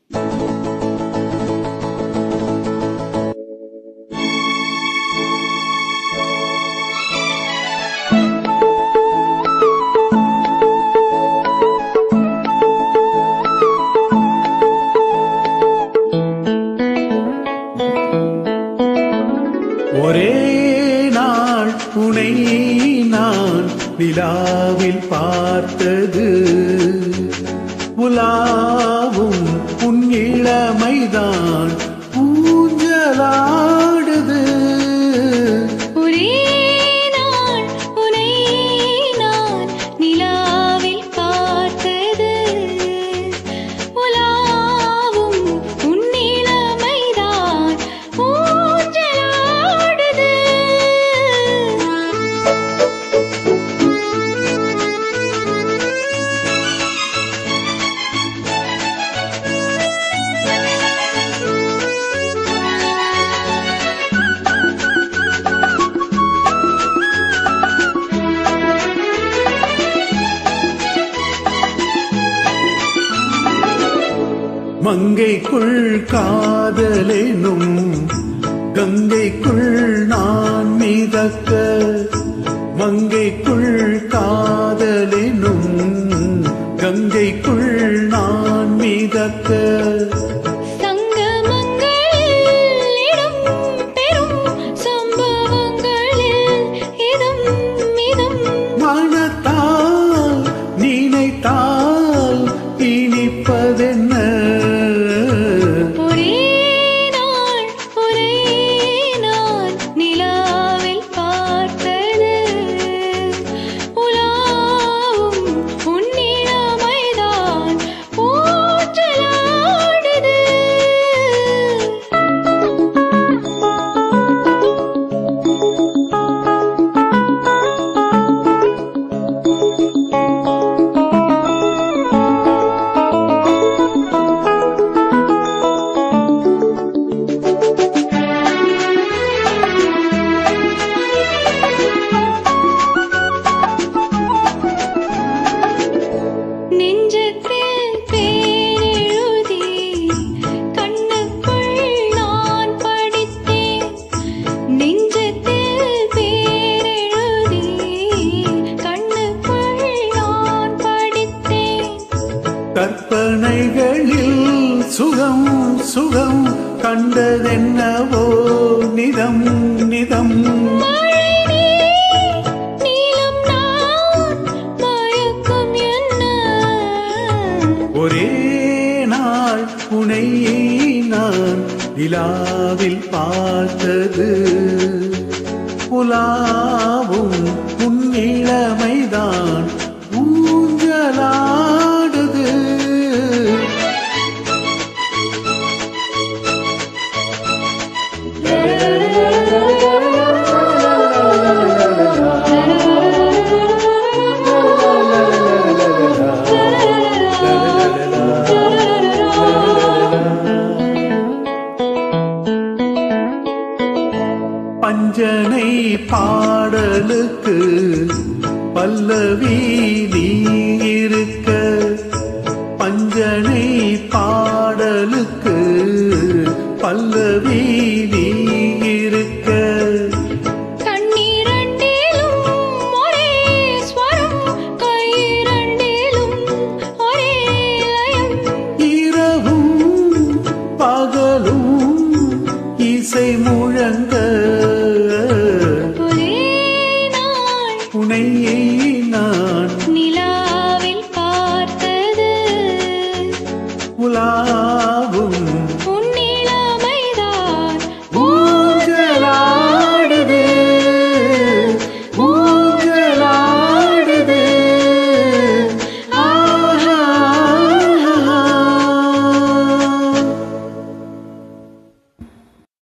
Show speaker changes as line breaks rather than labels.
ஒரே நாள் உனை நான் நிலாவில் பார்த்தது, உலாவும் உன் இளமைதான் ஊஞ்சலாடுது.
ஒரே நாள் உனை நான் நிலாவில் பார்த்தது, உலாவும் உன் இளமைதான் ஊஞ்சலாடுது.
மங்கைக்குள் காதலெனும் கங்கைக்குள் நான் மிதக்க, மங்கைக்குள் காதலெனும் கங்கைக்குள் நான் மிதக்க. மனத்தால் நினைத்தால் இனிப்பதென்ன, கற்பனைகளில் சுகம் சுகம் கண்டதென்னவோ நிதம் நிதம். ஒரே நாள் உனை நான் நிலாவில் பார்த்தது, உலாவும் உன் இளமைதான் ஊஞ்சலாடுது. பஞ்சனை பாடலுக்கு பல்லவி நீ இருக்க, பஞ்சனை பாடலுக்கு பல்லவி நீ இருக்க. இரவும் பகலும் இசை முழங்க, உனை